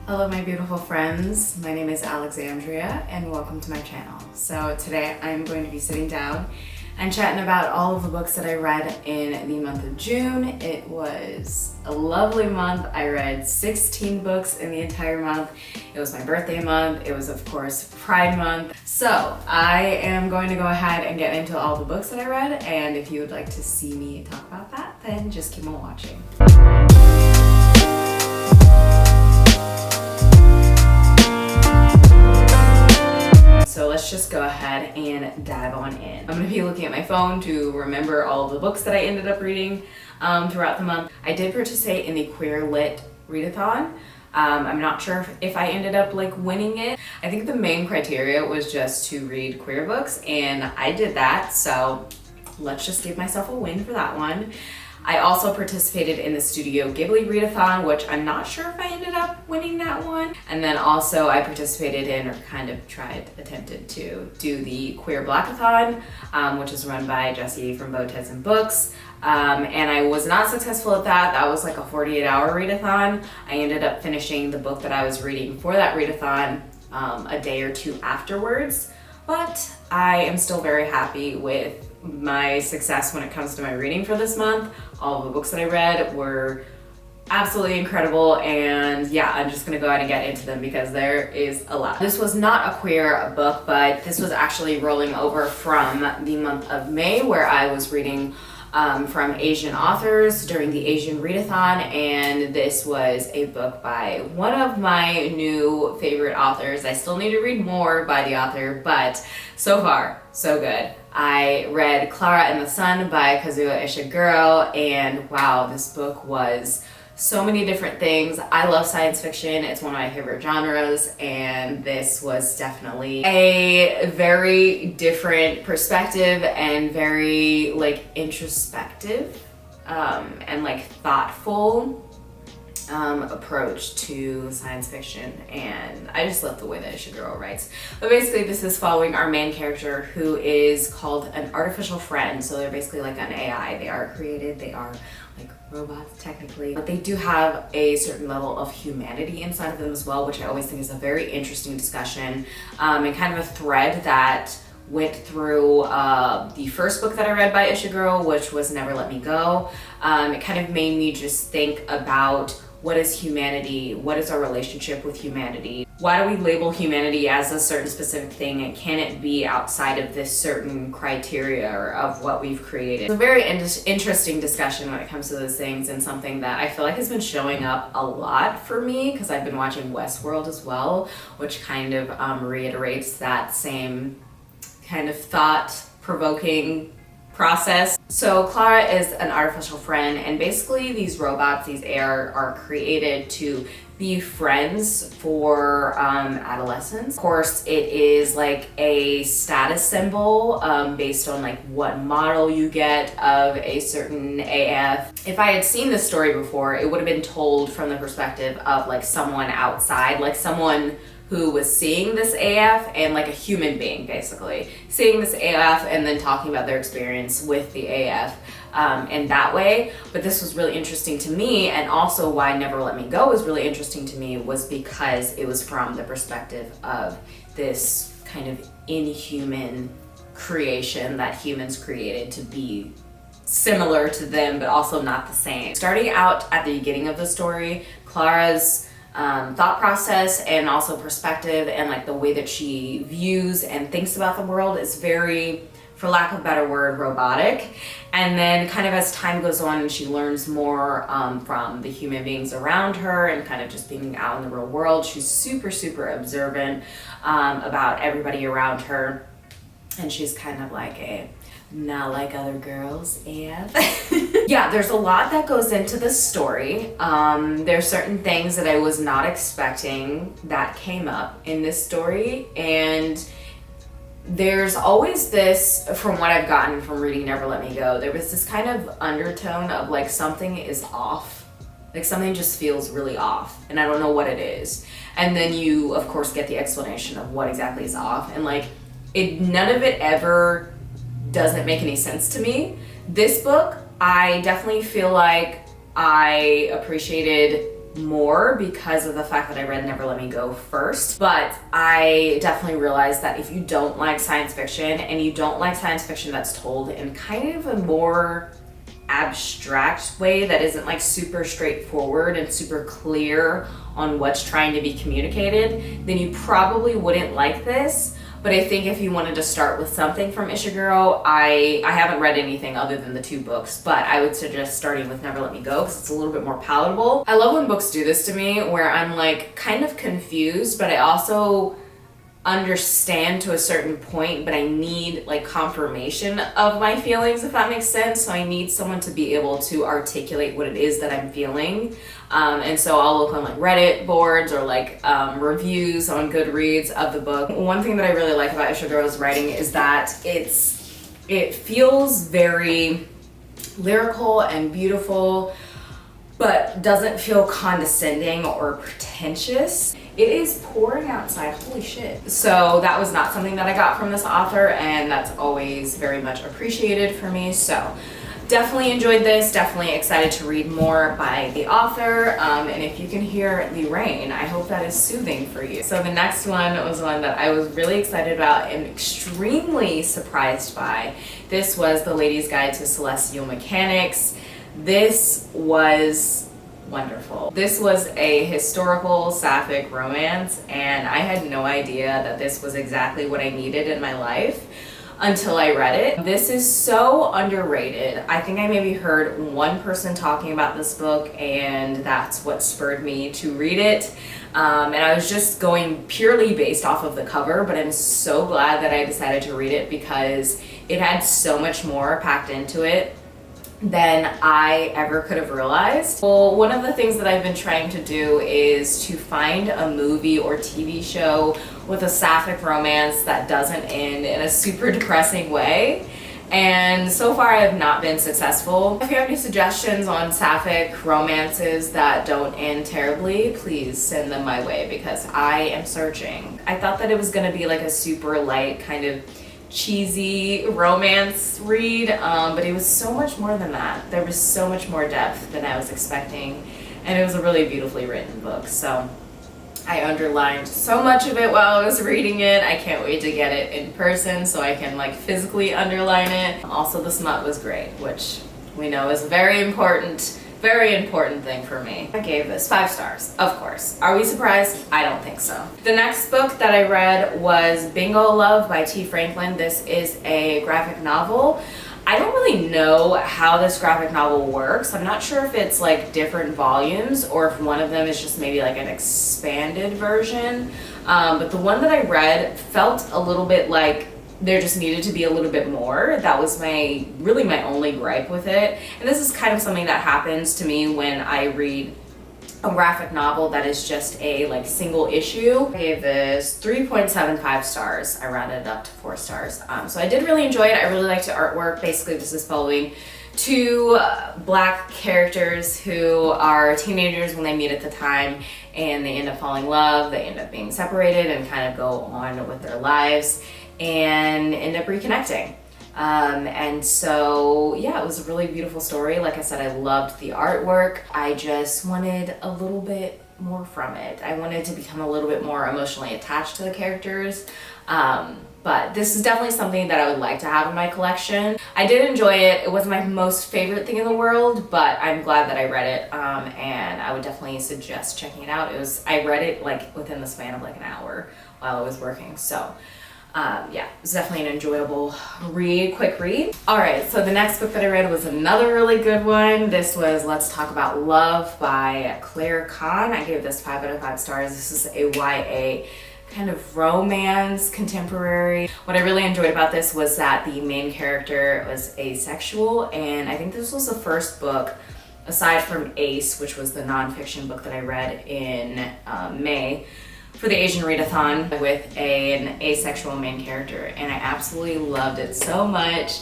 Hello my beautiful friends, my name is Alexandria and welcome to my channel. So today I'm going to be sitting down and chatting about all of the books that I read in the month of June. It was a lovely month. I read 16 books in the entire month. It was my birthday month. It was of course Pride month. So I am going to go ahead and get into all the books that I read, and if you would like to see me talk about that, then just keep on watching. So let's just go ahead and dive on in. I'm gonna be looking at my phone to remember all of the books that I ended up reading throughout the month. I did participate in the Queer Lit readathon. I'm not sure if I ended up winning it. I think the main criteria was just to read queer books, and I did that, so let's just give myself a win for that one. I also participated in the Studio Ghibli readathon, which I'm not sure if I ended up winning that one. And then also I participated in, or attempted to do the Queer Blackathon, which is run by Jesse from Bowties and Books. And I was not successful at that. That was like a 48-hour readathon. I ended up finishing the book that I was reading for that readathon a day or two afterwards. But I am still very happy with my success when it comes to my reading for this month. All of the books that I read were absolutely incredible, and yeah, I'm just gonna go ahead and get into them because there is a lot. This was not a queer book, but this was actually rolling over from the month of May, where I was reading from Asian authors during the Asian readathon, and this was a book by one of my new favorite authors. I still need to read more by the author, but so far, so good. I read Klara and the Sun by Kazuo Ishiguro, and wow, this book was so many different things. I love science fiction. It's one of my favorite genres, and this was definitely a very different perspective and very introspective and thoughtful approach to science fiction, and I just love the way that Ishiguro writes. But basically this is following our main character, who is called an artificial friend. So they're basically like an AI. They are created, they are like robots technically, but they do have a certain level of humanity inside of them as well, which I always think is a very interesting discussion, and kind of a thread that went through the first book that I read by Ishiguro, which was Never Let Me Go. It kind of made me just think about, what is humanity? What is our relationship with humanity? Why do we label humanity as a certain specific thing, and can it be outside of this certain criteria of what we've created? It's a very interesting discussion when it comes to those things, and something that I feel like has been showing up a lot for me because I've been watching Westworld as well, which kind of reiterates that same kind of thought-provoking process. So Klara is an artificial friend, and basically these robots, these AI, are created to be friends for adolescents. Of course, it is like a status symbol based on what model you get of a certain AF. If I had seen this story before, it would have been told from the perspective of someone outside, someone who was seeing this AF, and a human being basically seeing this AF and then talking about their experience with the AF in that way. But this was really interesting to me, and also why Never Let Me Go was really interesting to me was because it was from the perspective of this kind of inhuman creation that humans created to be similar to them but also not the same. Starting out at the beginning of the story, Klara's thought process and also perspective and the way that she views and thinks about the world is very, for lack of a better word, robotic. And then kind of as time goes on and she learns more from the human beings around her and kind of just being out in the real world, she's super, super observant about everybody around her. And she's kind of like a not like other girls, and yeah, there's a lot that goes into this story. There's certain things that I was not expecting that came up in this story, and there's always this, from what I've gotten from reading Never Let Me Go, there was this kind of undertone of something is off. Something just feels really off, and I don't know what it is. And then you, of course, get the explanation of what exactly is off, and none of it ever doesn't make any sense to me. This book, I definitely feel like I appreciated more because of the fact that I read Never Let Me Go first. But I definitely realized that if you don't like science fiction, and you don't like science fiction that's told in kind of a more abstract way that isn't like super straightforward and super clear on what's trying to be communicated, then you probably wouldn't like this. But I think if you wanted to start with something from Ishiguro, I haven't read anything other than the 2 books, but I would suggest starting with Never Let Me Go because it's a little bit more palatable. I love when books do this to me where I'm like kind of confused, but I also understand to a certain point, but I need like confirmation of my feelings, if that makes sense. So I need someone to be able to articulate what it is that I'm feeling. And so I'll look on like Reddit boards or like reviews on Goodreads of the book. One thing that I really like about Ishiguro's writing is that it feels very lyrical and beautiful, but doesn't feel condescending or pretentious. It is pouring outside, holy shit. So that was not something that I got from this author, and that's always very much appreciated for me. So definitely enjoyed this, definitely excited to read more by the author. And if you can hear the rain, I hope that is soothing for you. So the next one was one that I was really excited about and extremely surprised by. This was The Lady's Guide to Celestial Mechanics. This was wonderful. This was a historical sapphic romance, and I had no idea that this was exactly what I needed in my life until I read it. This is so underrated. I think I maybe heard one person talking about this book, and that's what spurred me to read it. And I was just going purely based off of the cover, but I'm so glad that I decided to read it because it had so much more packed into it than I ever could have realized. Well, one of the things that I've been trying to do is to find a movie or TV show with a sapphic romance that doesn't end in a super depressing way. And so far I have not been successful. If you have any suggestions on sapphic romances that don't end terribly, please send them my way because I am searching. I thought that it was gonna be like a super light kind of cheesy romance read, but it was so much more than that. There was so much more depth than I was expecting, and it was a really beautifully written book. So I underlined so much of it while I was reading it. I can't wait to get it in person so I can like physically underline it. Also, the smut was great, which we know is a very important thing for me. I gave this 5 stars, of course. Are we surprised? I don't think so. The next book that I read was Bingo Love by T. Franklin. This is a graphic novel. I don't really know how this graphic novel works. I'm not sure if it's like different volumes or if one of them is just maybe like an expanded version. But the one that I read felt a little bit like there just needed to be a little bit more. That was really my only gripe with it. And this is kind of something that happens to me when I read a graphic novel that is just a like single issue. I gave this 3.75 stars. I rounded it up to 4 stars. So I did really enjoy it. I really liked the artwork. Basically, this is following 2 black characters who are teenagers when they meet at the time, and they end up falling in love. They end up being separated and kind of go on with their lives and end up reconnecting. And so, yeah, it was a really beautiful story. Like I said, I loved the artwork. I just wanted a little bit more from it. I wanted to become a little bit more emotionally attached to the characters. But this is definitely something that I would like to have in my collection. I did enjoy it. It wasn't my most favorite thing in the world, but I'm glad that I read it. And I would definitely suggest checking it out. I read it like within the span of like an hour while I was working. So yeah, it was definitely an enjoyable quick read. All right, so the next book that I read was another really good one. This was Let's Talk About Love by Kahn. I gave this 5 out of 5 stars. This is a YA kind of romance, contemporary. What I really enjoyed about this was that the main character was asexual, and I think this was the first book, aside from Ace, which was the nonfiction book that I read in May, for the Asian Readathon with an asexual main character, and I absolutely loved it so much.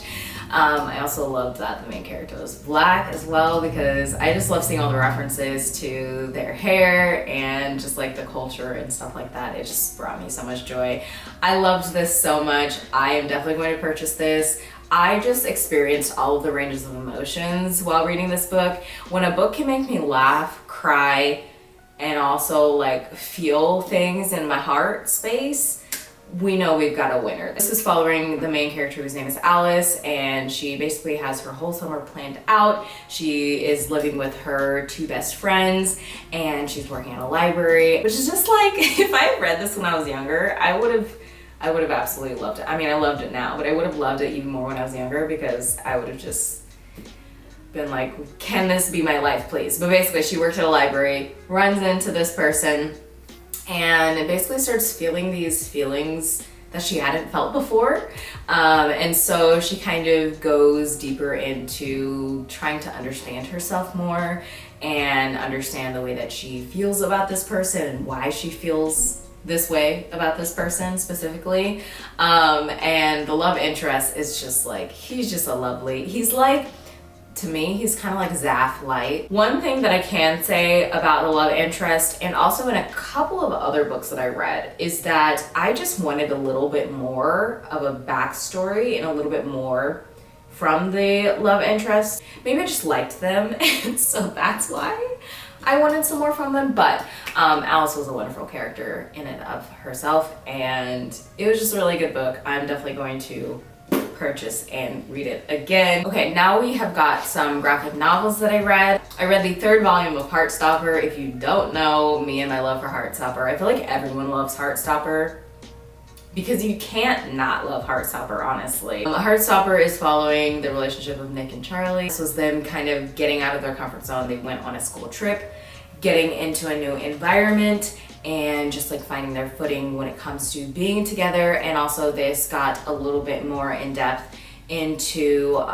I also loved that the main character was black as well, because I just love seeing all the references to their hair and just like the culture and stuff like that. It just brought me so much joy. I loved this so much. I am definitely going to purchase this. I just experienced all of the ranges of emotions while reading this book. When a book can make me laugh, cry, and also like feel things in my heart space, we know we've got a winner. This is following the main character whose name is Alice, and she basically has her whole summer planned out. She is living with her 2 best friends, and she's working at a library, which is just like, if I had read this when I was younger, I would have absolutely loved it. I mean, I loved it now, but I would have loved it even more when I was younger, because I would have just been like, can this be my life, please? But basically, she worked at a library, runs into this person, and it basically starts feeling these feelings that she hadn't felt before. And so she kind of goes deeper into trying to understand herself more and understand the way that she feels about this person and why she feels this way about this person specifically. And the love interest is just like, he's just he's like, to me, he's kind of like Zaph light. One thing that I can say about the love interest, and also in a couple of other books that I read, is that I just wanted a little bit more of a backstory and a little bit more from the love interest. Maybe I just liked them, and so that's why I wanted some more from them. But Alice was a wonderful character in and of herself, and it was just a really good book. I'm definitely going to purchase and read it again. Okay, now we have got some graphic novels that I read. I read the 3rd volume of Heartstopper. If you don't know me and my love for Heartstopper, I feel like everyone loves Heartstopper, because you can't not love Heartstopper, honestly. Heartstopper is following the relationship of Nick and Charlie. This was them kind of getting out of their comfort zone. They went on a school trip, getting into a new environment, and just like finding their footing when it comes to being together. And also this got a little bit more in depth into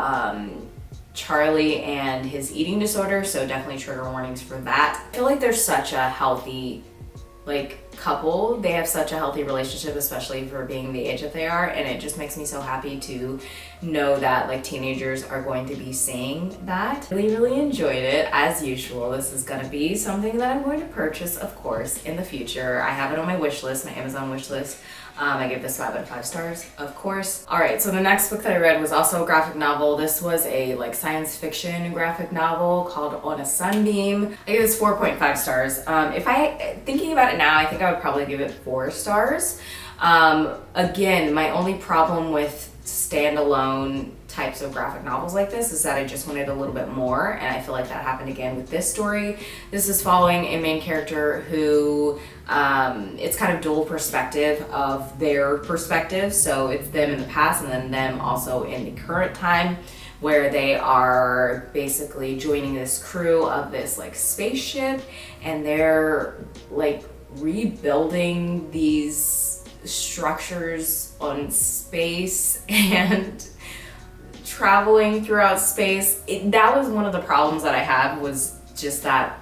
Charlie and his eating disorder, so definitely trigger warnings for that. I feel like they're such a healthy couple. They have such a healthy relationship, especially for being the age that they are, and it just makes me so happy to know that teenagers are going to be seeing that. Really enjoyed it. As usual, this is gonna be something that I'm going to purchase, of course, in the future. I have it on my wish list, my Amazon wish list. I give this 5 out of 5 stars, of course. All right, so the next book that I read was also a graphic novel. This was a science fiction graphic novel called On a Sunbeam. I give this 4.5 stars. Thinking about it now, I think I would probably give it 4 stars. Again, my only problem with standalone types of graphic novels like this is that I just wanted a little bit more, and I feel like that happened again with this story. This is following a main character who it's kind of dual perspective of their perspective, so it's them in the past and then them also in the current time, where they are basically joining this crew of this spaceship, and they're rebuilding these structures on space and traveling throughout space. That was one of the problems that I had, was just that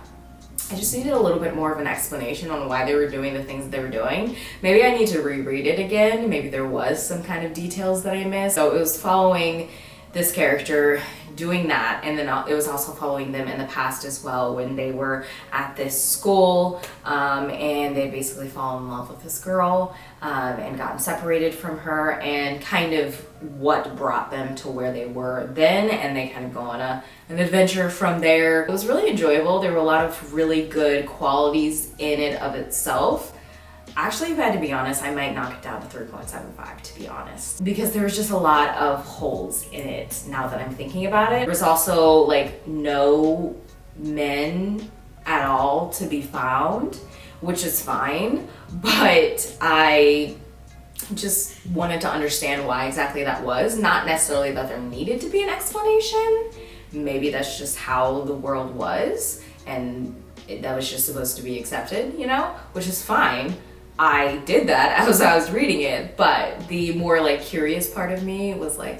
I just needed a little bit more of an explanation on why they were doing the things that they were doing. Maybe I need to reread it again. Maybe there was some kind of details that I missed. So it was following this character doing that, and then it was also following them in the past as well, when they were at this school and they basically fallen in love with this girl and gotten separated from her, and kind of what brought them to where they were then, and they kind of go on an adventure from there. It was really enjoyable. There were a lot of really good qualities in it of itself. Actually, if I had to be honest, I might knock it down to 3.75, to be honest, because there was just a lot of holes in it now that I'm thinking about it. There was also no men at all to be found, which is fine, but I just wanted to understand why exactly that was. Not necessarily that there needed to be an explanation. Maybe that's just how the world was, and that was just supposed to be accepted, which is fine. I did that as I was reading it, but the more curious part of me was why?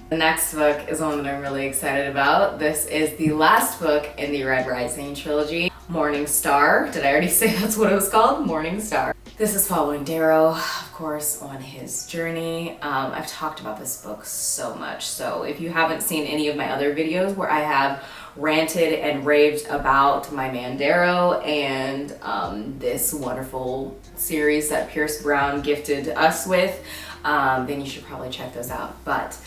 The next book is one that I'm really excited about. This is the last book in the Red Rising trilogy, Morning Star. Did I already say that's what it was called? Morning Star. This is following Darrow, of course, on his journey. I've talked about this book so much, so if you haven't seen any of my other videos where I have ranted and raved about my man Darrow and this wonderful series that Pierce Brown gifted us with, then you should probably check those out. But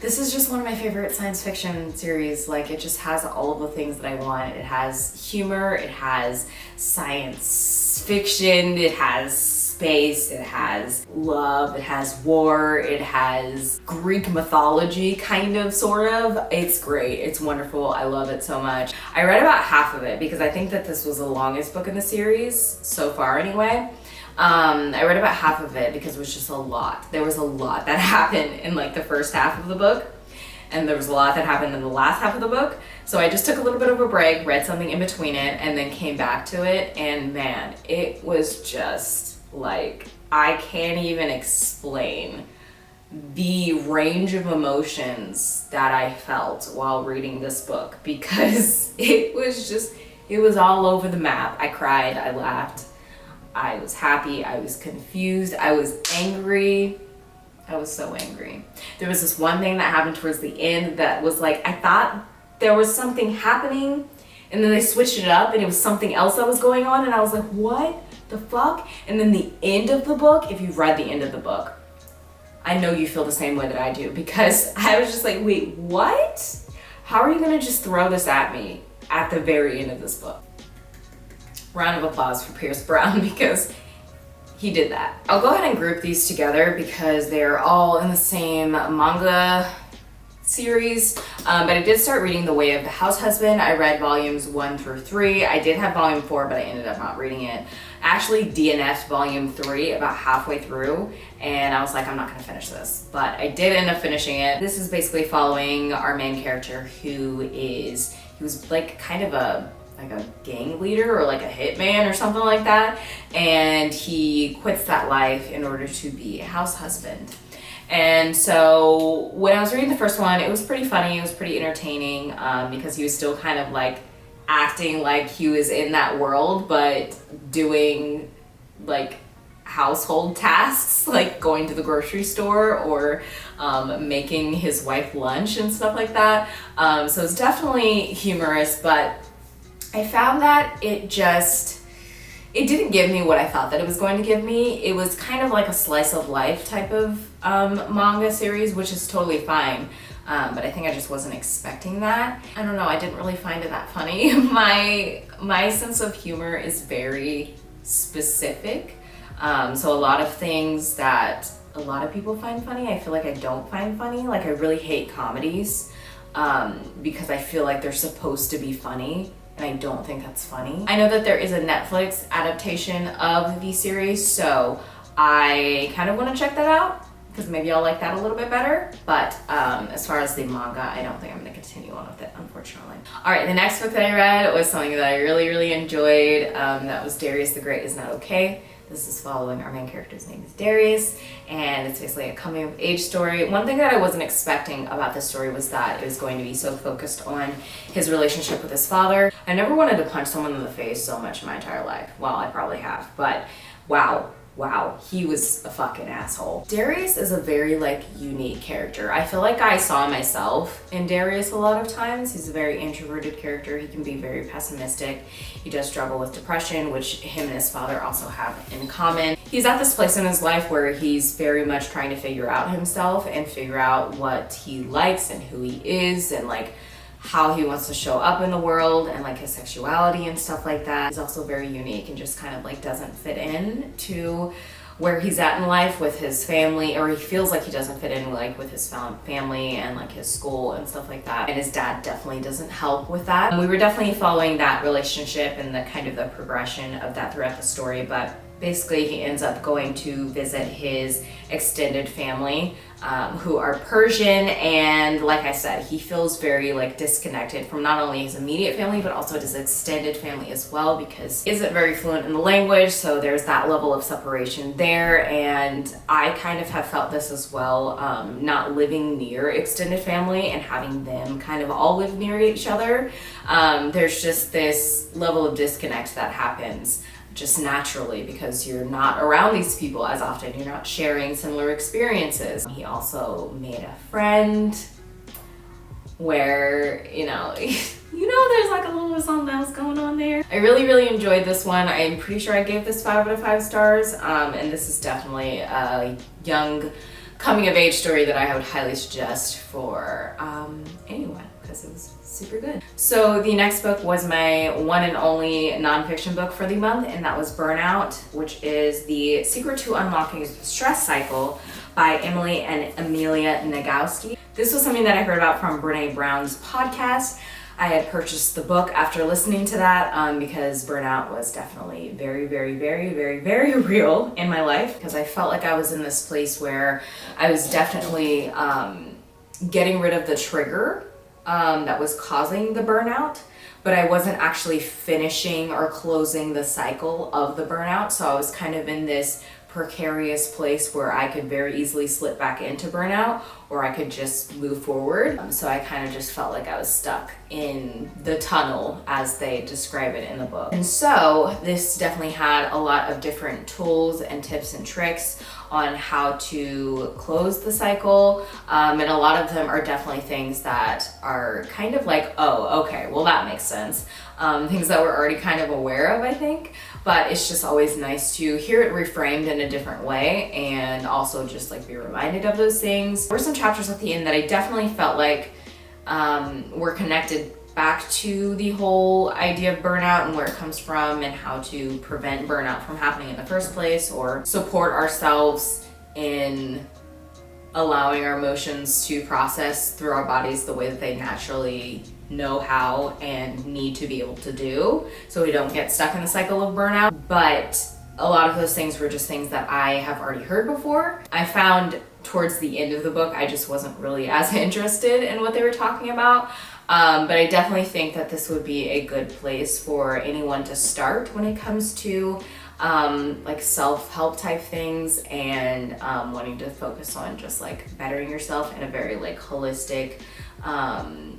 This is just one of my favorite science fiction series. Like, it just has all of the things that I want. It has humor, it has science fiction, it has space, it has love, it has war, it has Greek mythology, kind of, sort of. It's great, it's wonderful, I love it so much. I read about half of it because I think that this was the longest book in the series, so far anyway. I read about half of it because it was just a lot. There was a lot that happened in like the first half of the book, and there was a lot that happened in the last half of the book. So I just took a little bit of a break, read something in between it, and then came back to it, and man, it was just like, I can't even explain the range of emotions that I felt while reading this book, because it was all over the map. I cried, I laughed, I was happy, I was confused, I was angry. I was so angry. There was this one thing that happened towards the end that was like, I thought there was something happening, and then they switched it up and it was something else that was going on, and I was like, what the fuck? And then the end of the book, if you've read the end of the book, I know you feel the same way that I do, because I was just like, wait, what? How are you gonna just throw this at me at the very end of this book? Round of applause for Pierce Brown, because he did that. I'll go ahead and group these together because they're all in the same manga series, but I did start reading The Way of the House Husband. I read volumes 1 through 3. I did have volume 4, but I ended up not reading it. Actually DNF'd volume 3 about halfway through, and I was like, I'm not gonna finish this, but I did end up finishing it. This is basically following our main character, he was like kind of a gang leader or like a hitman or something like that, and he quits that life in order to be a house husband. And so when I was reading the first one, it was pretty funny, it was pretty entertaining, because he was still kind of like acting like he was in that world, but doing like household tasks, like going to the grocery store or making his wife lunch and stuff like that. So it's definitely humorous, but I found that it didn't give me what I thought that it was going to give me. It was kind of like a slice of life type of manga series, which is totally fine. But I think I just wasn't expecting that. I don't know, I didn't really find it that funny. My sense of humor is very specific. So a lot of things that a lot of people find funny, I feel like I don't find funny. Like, I really hate comedies because I feel like they're supposed to be funny, and I don't think that's funny. I know that there is a Netflix adaptation of the series, so I kind of want to check that out because maybe I'll like that a little bit better. But as far as the manga, I don't think I'm going to continue on with it, unfortunately. All right, the next book that I read was something that I really, really enjoyed. That was Darius the Great Is Not Okay. This is following our main character's name is Darius, and it's basically a coming of age story. One thing that I wasn't expecting about this story was that it was going to be so focused on his relationship with his father. I never wanted to punch someone in the face so much in my entire life. Well, I probably have, but wow, he was a fucking asshole. Darius is a very like unique character. I feel like I saw myself in Darius a lot of times. He's a very introverted character. He can be very pessimistic. He does struggle with depression, which him and his father also have in common. He's at this place in his life where he's very much trying to figure out himself and figure out what he likes and who he is, and like how he wants to show up in the world, and like his sexuality and stuff like that. He's also very unique and just kind of like doesn't fit in to where he's at in life with his family, or he feels like he doesn't fit in like with his family and like his school and stuff like that. And his dad definitely doesn't help with that. And we were definitely following that relationship and the kind of the progression of that throughout the story, but basically he ends up going to visit his extended family, who are Persian, and like I said, he feels very like disconnected from not only his immediate family but also his extended family as well, because he isn't very fluent in the language, so there's that level of separation there. And I kind of have felt this as well, not living near extended family and having them kind of all live near each other. There's just this level of disconnect that happens just naturally because you're not around these people as often. You're not sharing similar experiences. He also made a friend where, there's like a little bit of something else going on there. I really, really enjoyed this one. I'm pretty sure I gave this 5 out of 5 stars. And this is definitely a young coming of age story that I would highly suggest for anyone, because it was super good. So the next book was my one and only nonfiction book for the month, and that was Burnout, which is The Secret to Unlocking the Stress Cycle by Emily and Amelia Nagoski. This was something that I heard about from Brene Brown's podcast. I had purchased the book after listening to that because burnout was definitely very, very, very, very, very real in my life, because I felt like I was in this place where I was definitely getting rid of the trigger that was causing the burnout, but I wasn't actually finishing or closing the cycle of the burnout. So I was kind of in this precarious place where I could very easily slip back into burnout, or I could just move forward. So I kind of just felt like I was stuck in the tunnel, as they describe it in the book. And so this definitely had a lot of different tools and tips and tricks on how to close the cycle. And a lot of them are definitely things that are kind of like, oh, okay, well that makes sense. Things that we're already kind of aware of, I think. But it's just always nice to hear it reframed in a different way, and also just like be reminded of those things. There were some chapters at the end that I definitely felt like were connected back to the whole idea of burnout and where it comes from, and how to prevent burnout from happening in the first place, or support ourselves in allowing our emotions to process through our bodies the way that they naturally know how and need to be able to do, so we don't get stuck in the cycle of burnout. But a lot of those things were just things that I have already heard before. I found towards the end of the book I just wasn't really as interested in what they were talking about, but I definitely think that this would be a good place for anyone to start when it comes to like self-help type things, and wanting to focus on just like bettering yourself in a very like holistic,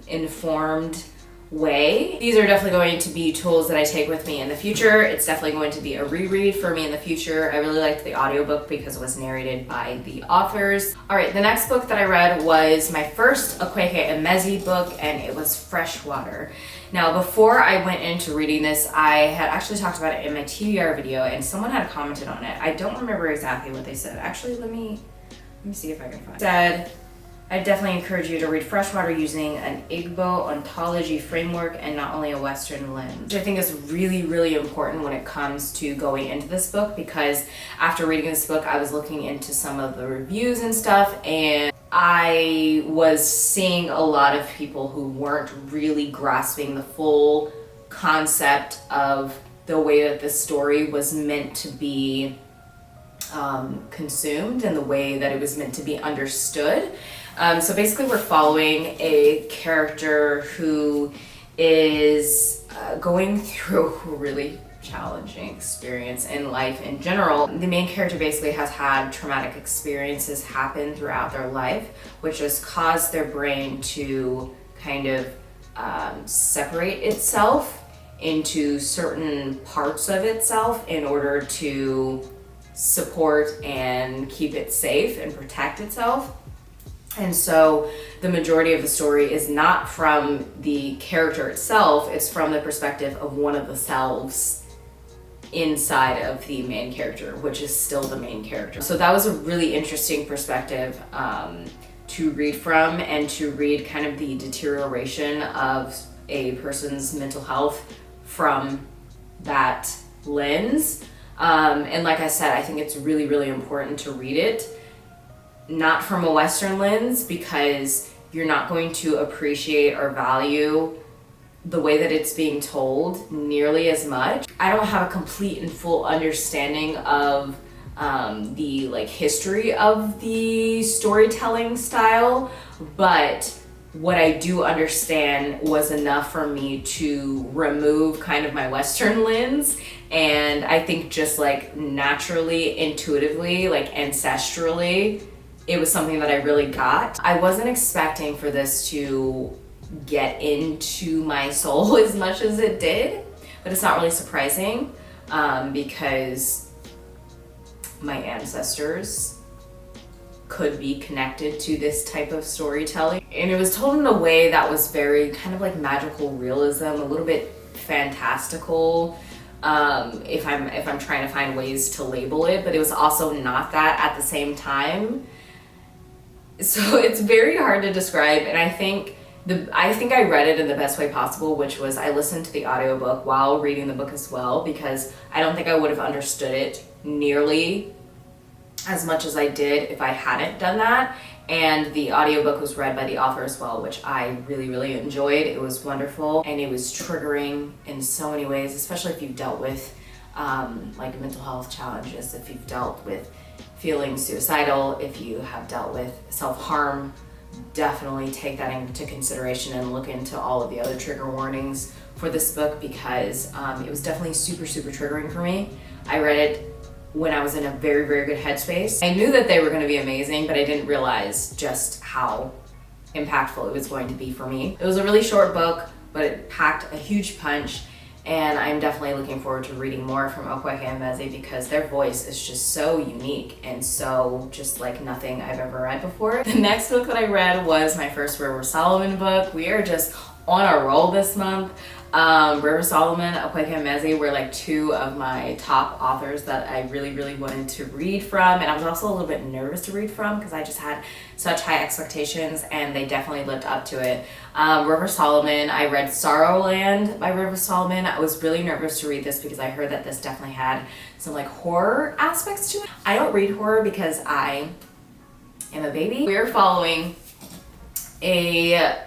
informed way. These are definitely going to be tools that I take with me in the future. It's definitely going to be a reread for me in the future. I really liked the audiobook because it was narrated by the authors. All right, the next book that I read was my first akwake emezi book, and it was Freshwater. Now, before I went into reading this, I had actually talked about it in my TBR video, and someone had commented on it. I don't remember exactly what they said. Actually, let me see if I can find it. Said, I definitely encourage you to read Freshwater using an Igbo ontology framework and not only a Western lens, which I think is really, really important when it comes to going into this book, because after reading this book, I was looking into some of the reviews and stuff, and I was seeing a lot of people who weren't really grasping the full concept of the way that this story was meant to be consumed, and the way that it was meant to be understood. So basically we're following a character who is going through a really challenging experience in life in general. The main character basically has had traumatic experiences happen throughout their life, which has caused their brain to kind of separate itself into certain parts of itself in order to support and keep it safe and protect itself. And so the majority of the story is not from the character itself, it's from the perspective of one of the selves inside of the main character, which is still the main character. So that was a really interesting perspective to read from, and to read kind of the deterioration of a person's mental health from that lens. And like I said, I think it's really, really important to read it not from a Western lens, because you're not going to appreciate or value the way that it's being told nearly as much. I don't have a complete and full understanding of the like history of the storytelling style, but what I do understand was enough for me to remove kind of my Western lens, and I think just like naturally, intuitively, like ancestrally, it was something that I really got. I wasn't expecting for this to get into my soul as much as it did, but it's not really surprising because my ancestors could be connected to this type of storytelling. And it was told in a way that was very kind of like magical realism, a little bit fantastical, if I'm trying to find ways to label it, but it was also not that at the same time. So it's very hard to describe, and I think I read it in the best way possible, which was I listened to the audiobook while reading the book as well, because I don't think I would have understood it nearly as much as I did if I hadn't done that. And the audiobook was read by the author as well, which I really, really enjoyed. It was wonderful, and it was triggering in so many ways, especially if you've dealt with like mental health challenges, if you've dealt with feeling suicidal, if you have dealt with self-harm. Definitely take that into consideration and look into all of the other trigger warnings for this book, because it was definitely super, super triggering for me. I read it when I was in a very, very good headspace. I knew that they were going to be amazing, but I didn't realize just how impactful it was going to be for me. It was a really short book, but it packed a huge punch, and I'm definitely looking forward to reading more from Akwake and Emezi, because their voice is just so unique and so just like nothing I've ever read before. The next book that I read was my first River Solomon book. We are just on a roll this month. River Solomon, Akwake and Emezi were like two of my top authors that I really, really wanted to read from, and I was also a little bit nervous to read from because I just had such high expectations, and they definitely lived up to it. River Solomon, I read Sorrowland by River Solomon. I was really nervous to read this because I heard that this definitely had some like horror aspects to it. I don't read horror because I am a baby. We're following a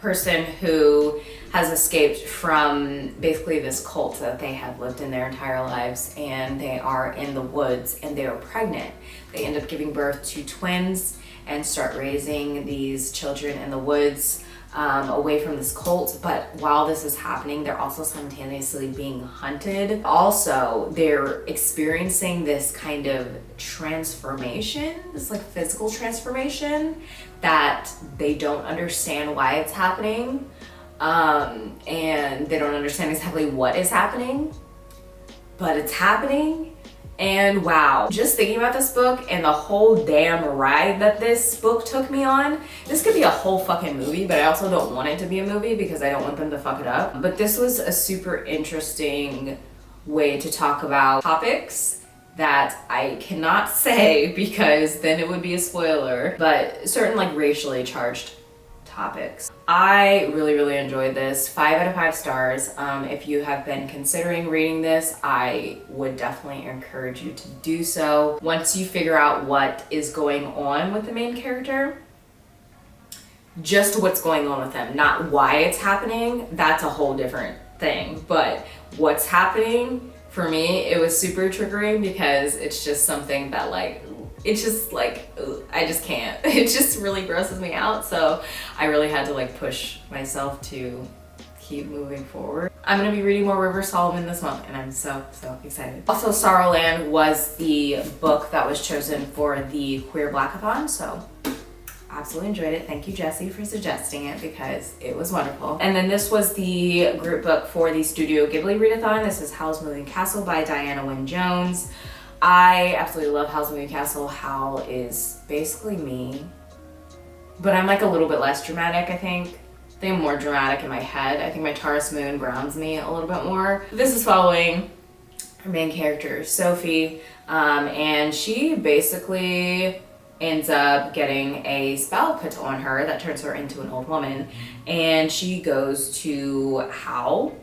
person who has escaped from basically this cult that they have lived in their entire lives, and they are in the woods and they are pregnant. They end up giving birth to twins and start raising these children in the woods away from this cult. But while this is happening, they're also simultaneously being hunted. Also, they're experiencing this kind of transformation, this like physical transformation that they don't understand why it's happening. And they don't understand exactly what is happening, but it's happening. And wow, just thinking about this book and the whole damn ride that this book took me on, this could be a whole fucking movie, but I also don't want it to be a movie because I don't want them to fuck it up. But this was a super interesting way to talk about topics that I cannot say because then it would be a spoiler, but certain like racially charged topics. I really, really enjoyed this. 5 out of 5 stars. If you have been considering reading this, I would definitely encourage you to do so. Once you figure out what is going on with the main character, just what's going on with them, not why it's happening, that's a whole different thing. But what's happening, for me, it was super triggering because it's just something that like, it's just like, I just can't. It just really grosses me out. So I really had to like push myself to keep moving forward. I'm gonna be reading more River Solomon this month, and I'm so excited. Also, Sorrowland was the book that was chosen for the Queer Blackathon, so absolutely enjoyed it. Thank you, Jessie, for suggesting it because it was wonderful. And then this was the group book for the Studio Ghibli readathon. This is Howl's Moving Castle by Dianna Wynne Jones. I absolutely love Howl's Moving Castle. Howl is basically me, but I'm like a little bit less dramatic, I think. I'm more dramatic in my head. I think my Taurus moon grounds me a little bit more. This is following our main character, Sophie, and she basically ends up getting a spell put on her that turns her into an old woman, and she goes to Howl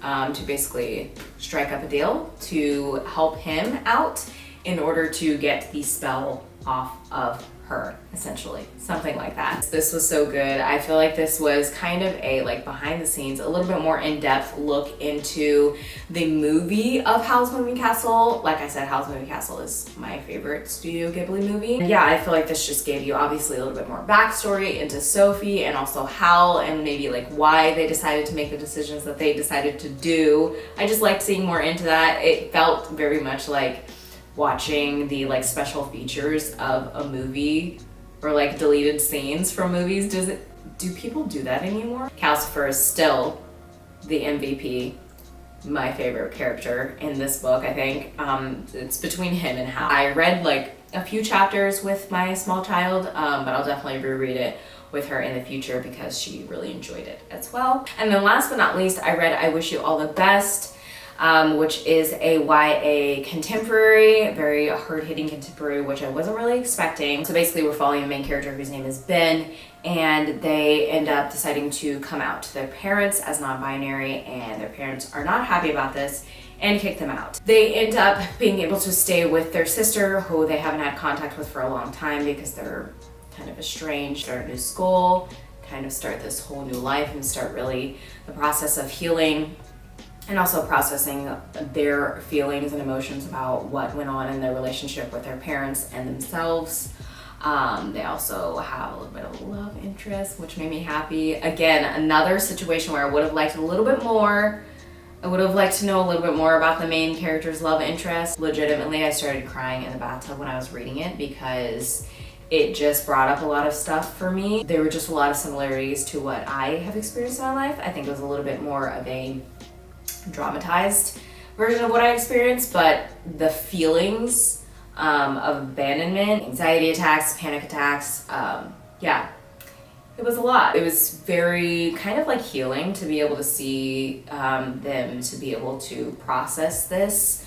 to basically strike up a deal to help him out in order to get the spell off of her, essentially, something like that. This was so good. I feel like this was kind of a like behind the scenes, a little bit more in-depth look into the movie of Howl's Moving Castle. Like I said, Howl's Moving Castle is my favorite Studio Ghibli movie. Yeah, I feel like this just gave you obviously a little bit more backstory into Sophie and also Howl, and maybe like why they decided to make the decisions that they decided to do. I just liked seeing more into that. It felt very much like watching the like special features of a movie or like deleted scenes from movies. Do people do that anymore? Calcifer is still the MVP, my favorite character in this book, I think. It's between him and Howl. I read like a few chapters with my small child, but I'll definitely reread it with her in the future because she really enjoyed it as well. And then last but not least, I read I Wish You All the Best. which is a YA contemporary, very hard-hitting contemporary, which I wasn't really expecting. So basically we're following a main character whose name is Ben, and they end up deciding to come out to their parents as non-binary, and their parents are not happy about this and kick them out. They end up being able to stay with their sister, who they haven't had contact with for a long time because they're kind of estranged, start a new school, kind of start this whole new life and start really the process of healing and also processing their feelings and emotions about what went on in their relationship with their parents and themselves. They also have a little bit of love interest, which made me happy. Again, another situation where I would have liked a little bit more. I would have liked to know a little bit more about the main character's love interest. Legitimately, I started crying in the bathtub when I was reading it because it just brought up a lot of stuff for me. There were just a lot of similarities to what I have experienced in my life. I think it was a little bit more of a dramatized version of what I experienced, but the feelings of abandonment, anxiety attacks, panic attacks, yeah, it was a lot. It was very kind of like healing to be able to see them to be able to process this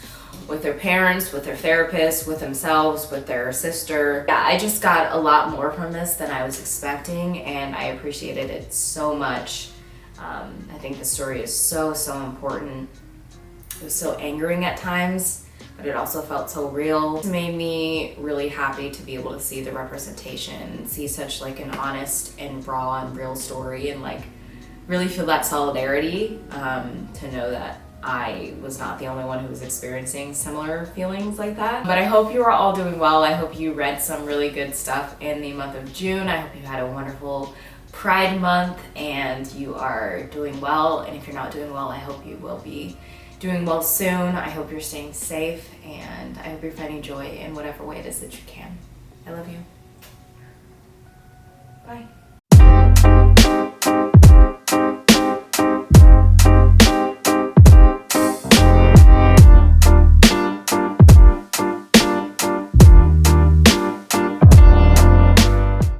with their parents, with their therapist, with themselves, with their sister. Yeah, I just got a lot more from this than I was expecting, and I appreciated it so much. I think the story is so important. It was so angering at times, but it also felt so real. It made me really happy to be able to see the representation, see such like an honest and raw and real story, and like really feel that solidarity, to know that I was not the only one who was experiencing similar feelings like that. But I hope you are all doing well. I hope you read some really good stuff in the month of June. I hope you had a wonderful Pride Month and you are doing well. And if you're not doing well, I hope you will be doing well soon. I hope you're staying safe, and I hope you're finding joy in whatever way it is that you can. I love you. Bye.